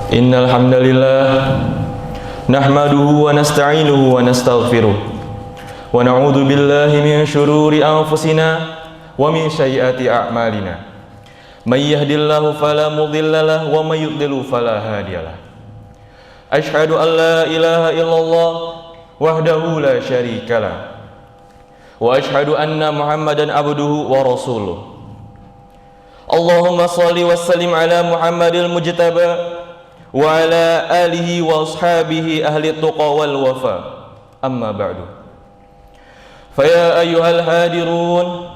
Innal hamdalillah nahmaduhu wa nasta'inuhu wa nastaghfiruh wa na'udzu billahi min syururi anfusina wa min sayyiati a'malina. May yahdihillahu fala mudilla lahu wa may yudlil fala hadiyalah. Asyhadu an la ilaha illallah wahdahu la syarikalah wa asyhadu anna Muhammadan abduhu wa rasuluh. Allahumma shalli wa sallim ala Muhammadil mujtaba wa ala alihi wa ashabihi ahli tuqa wal wafa. Amma ba'du. Fa ya ayyuhal hadirun,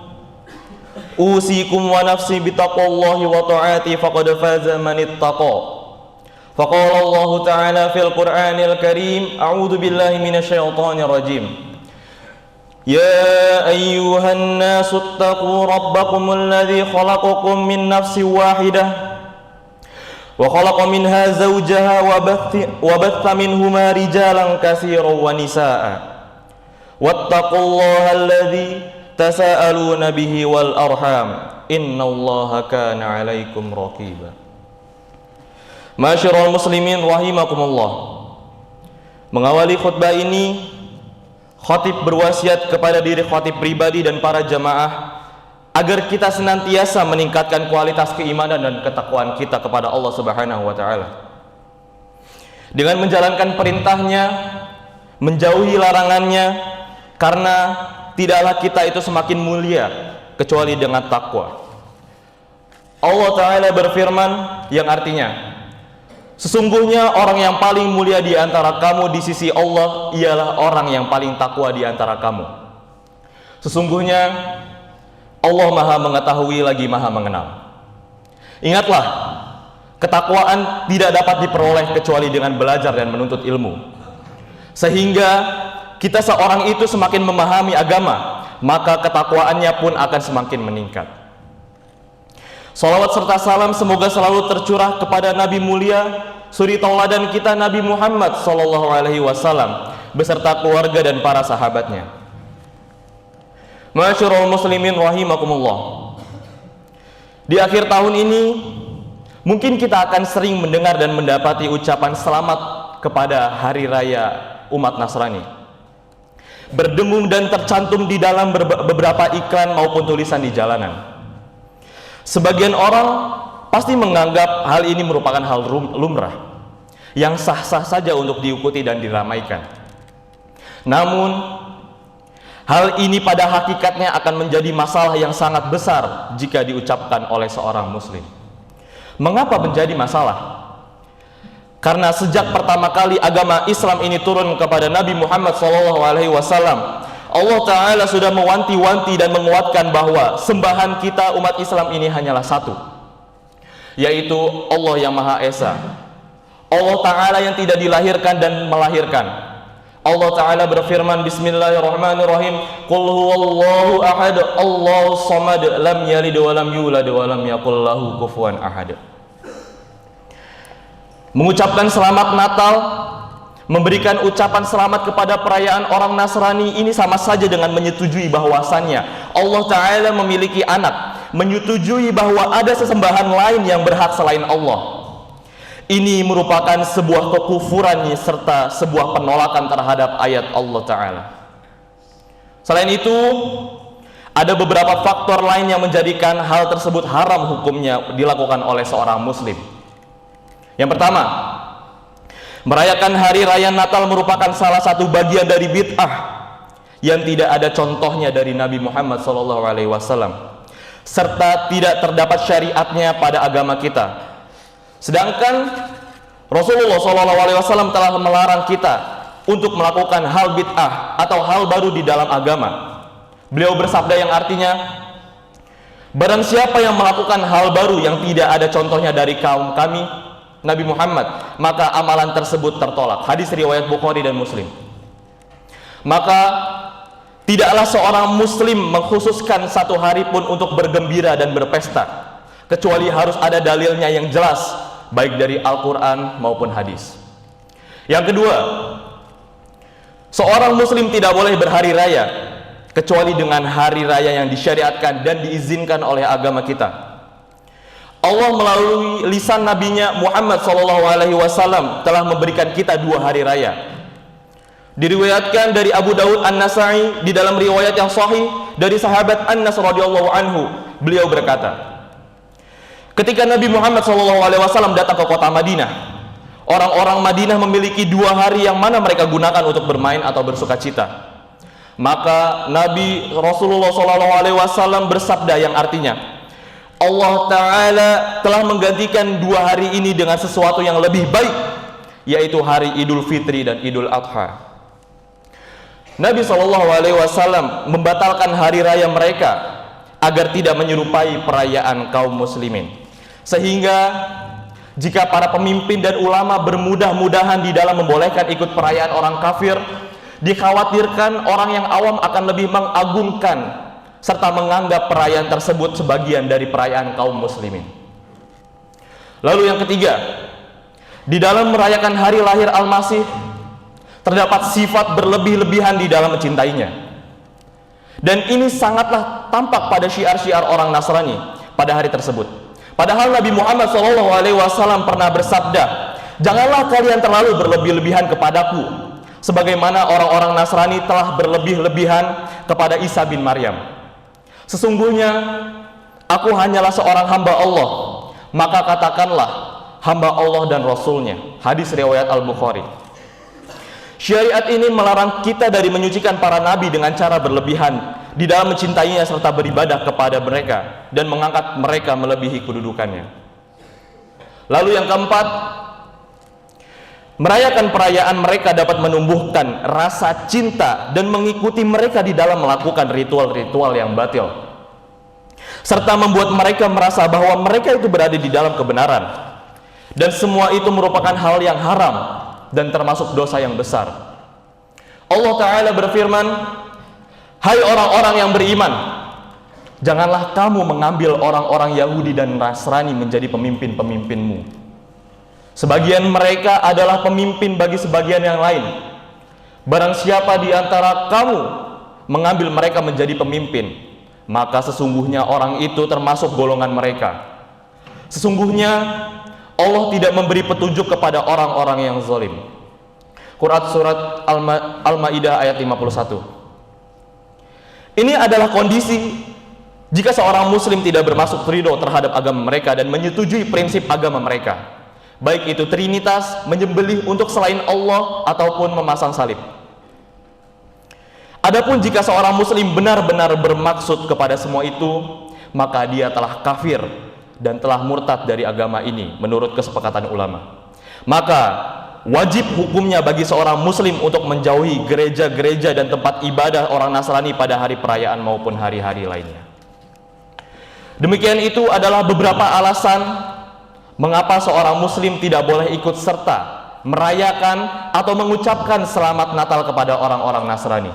usikum wa nafsi bitaqwallahi wa ta'ati faqad faza man ittaqa. Faqala Allah ta'ala fil Qur'anil Karim, a'udzu billahi minasy syaithanir rajim. Ya ayyuhan nasu ittaqu rabbakumul ladzi khalaqakum min nafsin wahidah wa khalaqa minha zawjaha wa batha minhuma rijalan katsiran wa nisaa'a wattaqullaha alladzi tasaaluna bihi wal arham innallaha kana 'alaikum raqiba. Masyiral muslimin rahimakumullah. Mengawali khutbah ini, khatib berwasiat kepada diri khatib pribadi dan para jamaah agar kita senantiasa meningkatkan kualitas keimanan dan ketakwaan kita kepada Allah Subhanahu wa taala. Dengan menjalankan perintahnya, menjauhi larangannya, karena tidaklah kita itu semakin mulia kecuali dengan takwa. Allah taala berfirman yang artinya, sesungguhnya orang yang paling mulia di antara kamu di sisi Allah ialah orang yang paling takwa di antara kamu. Sesungguhnya Allah Maha mengetahui lagi Maha mengenal. Ingatlah, ketakwaan tidak dapat diperoleh kecuali dengan belajar dan menuntut ilmu. Sehingga kita seorang itu semakin memahami agama, maka ketakwaannya pun akan semakin meningkat. Salawat serta salam semoga selalu tercurah kepada Nabi mulia, suri tauladan kita Nabi Muhammad SAW beserta keluarga dan para sahabatnya. Masyarul muslimin rahimakumullah. Di akhir tahun ini mungkin kita akan sering mendengar dan mendapati ucapan selamat kepada hari raya umat Nasrani berdengung dan tercantum di dalam beberapa iklan maupun tulisan di jalanan. Sebagian orang pasti menganggap hal ini merupakan hal lumrah yang sah-sah saja untuk diikuti dan diramaikan. Namun hal ini pada hakikatnya akan menjadi masalah yang sangat besar jika diucapkan oleh seorang muslim. Mengapa menjadi masalah? Karena sejak pertama kali agama Islam ini turun kepada Nabi Muhammad SAW, Allah Ta'ala sudah mewanti-wanti dan menguatkan bahwa sembahan kita umat Islam ini hanyalah satu, yaitu Allah yang Maha Esa, Allah Ta'ala yang tidak dilahirkan dan melahirkan. Allah Ta'ala berfirman, bismillahirrahmanirrahim, qul huwallahu ahad Allahus samad lam yalid wa lam yulad wa lam yakul lahu kufuwan ahad. Mengucapkan selamat Natal, memberikan ucapan selamat kepada perayaan orang Nasrani ini sama saja dengan menyetujui bahwasannya Allah Ta'ala memiliki anak, menyetujui bahwa ada sesembahan lain yang berhak selain Allah. Ini merupakan sebuah kekufuran serta sebuah penolakan terhadap ayat Allah Ta'ala. Selain itu, ada beberapa faktor lain yang menjadikan hal tersebut haram hukumnya dilakukan oleh seorang muslim. Yang pertama, merayakan hari raya Natal merupakan salah satu bagian dari bid'ah yang tidak ada contohnya dari Nabi Muhammad SAW, serta tidak terdapat syariatnya pada agama kita. Sedangkan Rasulullah SAW telah melarang kita untuk melakukan hal bid'ah atau hal baru di dalam agama. Beliau bersabda yang artinya, barang siapa yang melakukan hal baru yang tidak ada contohnya dari kaum kami, Nabi Muhammad, maka amalan tersebut tertolak. Hadis riwayat Bukhari dan Muslim. Maka tidaklah seorang muslim mengkhususkan satu hari pun untuk bergembira dan berpesta, kecuali harus ada dalilnya yang jelas, baik dari Al-Quran maupun hadis. Yang kedua, seorang muslim tidak boleh berhari raya kecuali dengan hari raya yang disyariatkan dan diizinkan oleh agama kita. Allah melalui lisan nabinya Muhammad SAW telah memberikan kita 2 hari raya. Diriwayatkan dari Abu Daud An-Nasa'i di dalam riwayat yang sahih dari sahabat Anas radhiyallahu anhu, beliau berkata, ketika Nabi Muhammad SAW datang ke kota Madinah, orang-orang Madinah memiliki 2 hari yang mana mereka gunakan untuk bermain atau bersuka cita. Maka Nabi Rasulullah SAW bersabda yang artinya, Allah Ta'ala telah menggantikan 2 hari ini dengan sesuatu yang lebih baik, yaitu hari Idul Fitri dan Idul Adha. Nabi SAW membatalkan hari raya mereka agar tidak menyerupai perayaan kaum muslimin. Sehingga jika para pemimpin dan ulama bermudah-mudahan di dalam membolehkan ikut perayaan orang kafir, dikhawatirkan orang yang awam akan lebih mengagungkan serta menganggap perayaan tersebut sebagian dari perayaan kaum muslimin. Lalu yang ketiga, di dalam merayakan hari lahir Al-Masih terdapat sifat berlebih-lebihan di dalam mencintainya. Dan ini sangatlah tampak pada syiar-syiar orang Nasrani pada hari tersebut. Padahal Nabi Muhammad SAW pernah bersabda, janganlah kalian terlalu berlebih-lebihan kepadaku, sebagaimana orang-orang Nasrani telah berlebih-lebihan kepada Isa bin Maryam. Sesungguhnya aku hanyalah seorang hamba Allah, maka katakanlah hamba Allah dan Rasulnya. Hadis riwayat Al-Bukhari. Syariat ini melarang kita dari menyucikan para nabi dengan cara berlebihan di dalam mencintainya serta beribadah kepada mereka dan mengangkat mereka melebihi kedudukannya. Lalu yang keempat, merayakan perayaan mereka dapat menumbuhkan rasa cinta dan mengikuti mereka di dalam melakukan ritual-ritual yang batil, serta membuat mereka merasa bahwa mereka itu berada di dalam kebenaran, dan semua itu merupakan hal yang haram dan termasuk dosa yang besar. Allah Ta'ala berfirman, hai orang-orang yang beriman, janganlah kamu mengambil orang-orang Yahudi dan Nasrani menjadi pemimpin-pemimpinmu. Sebagian mereka adalah pemimpin bagi sebagian yang lain. Barang siapa di antara kamu mengambil mereka menjadi pemimpin, maka sesungguhnya orang itu termasuk golongan mereka. Sesungguhnya Allah tidak memberi petunjuk kepada orang-orang yang zalim. Quran surat Al-Maidah ayat 51. Ini adalah kondisi jika seorang muslim tidak bermaksud ridho terhadap agama mereka dan menyetujui prinsip agama mereka, baik itu trinitas, menyembelih untuk selain Allah, ataupun memasang salib. Adapun jika seorang muslim benar-benar bermaksud kepada semua itu, maka dia telah kafir dan telah murtad dari agama ini menurut kesepakatan ulama. Maka wajib hukumnya bagi seorang muslim untuk menjauhi gereja-gereja dan tempat ibadah orang Nasrani pada hari perayaan maupun hari-hari lainnya. Demikian itu adalah beberapa alasan mengapa seorang muslim tidak boleh ikut serta merayakan atau mengucapkan selamat Natal kepada orang-orang Nasrani.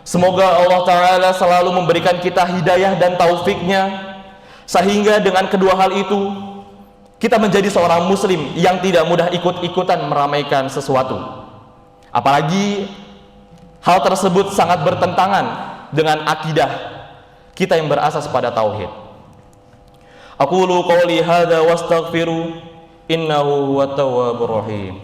Semoga Allah Ta'ala selalu memberikan kita hidayah dan taufiknya, sehingga dengan kedua hal itu kita menjadi seorang muslim yang tidak mudah ikut-ikutan meramaikan sesuatu, apalagi hal tersebut sangat bertentangan dengan akidah kita yang berasas pada tauhid. Aqulu qouli hadza wastaghfiru innahu huwat tawwabur rahim.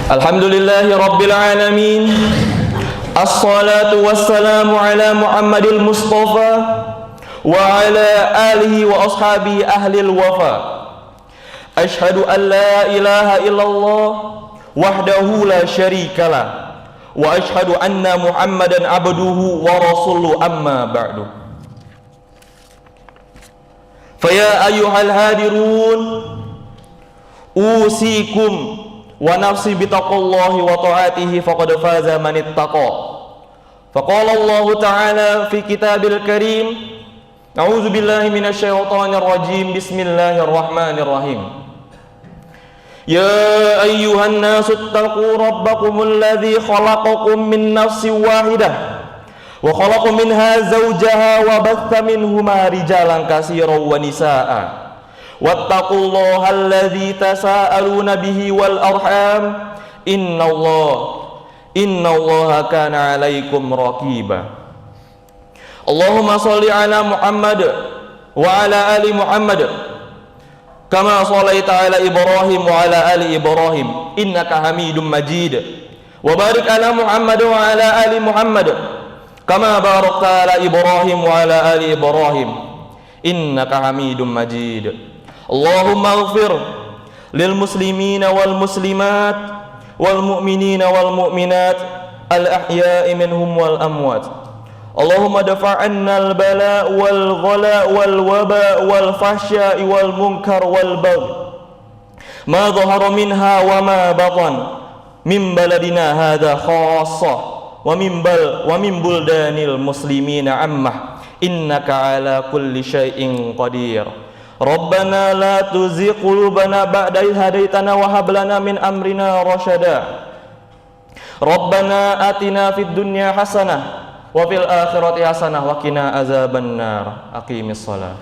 Alhamdulillahi Rabbil Alamin, assalatu wassalamu ala Muhammadil Mustafa wa ala alihi wa ashabihi ahlil wafa. Ashhadu an la ilaha illallah wahdahu la syarikalah wa ashhadu anna Muhammadan abduhu wa rasuluhu, amma ba'du. Faya ayyuhal hadirun, usikum wa nafsi bitaqallahi wa ta'atihi faqad faza man ittaqa. Faqala Allah Ta'ala fi kitabil karim, a'udzu billahi minasy syaithanir rajim, bismillahirrahmanirrahim. Ya ayyuhan nasu ittaqu rabbakumul ladzi khalaqakum min nafsin wahidah wa khalaqa minha zawjaha wa batha minhuma rijalan katsiran wa nisaa'a wattaqullaha alladzi tasaaluna bihi wal arham innallaha kana 'alaikum raqiba. Allahumma shalli ala Muhammad wa ala ali Muhammad kama shallaita ala Ibrahim wa ala ali Ibrahim innaka Hamidum Majid wa barik ala Muhammad wa ala ali Muhammad kama barakta ala Ibrahim wa ala ali Ibrahim innaka Hamidum Majid. Allahumma ighfir lil muslimina wal muslimat wal mu'minina wal mu'minat al ahya'i minhum wal amwat. Allahumma dafa' 'anna al bala' wal ghala' wal waba' wal fahsya'i wal munkar wal baghi ma dhahara minha wa ma batan min baladina hadha khassah wa min buldanil muslimina ammah innaka ala kulli syai'in qadir. Rabbana la tuzigh qulubana ba'da idh hadaitana wa hab lana min amrina rasyada. Rabbana atina fid dunya hasanah wa fil akhirati hasanah wa qina azabannar. Aqimis shalah.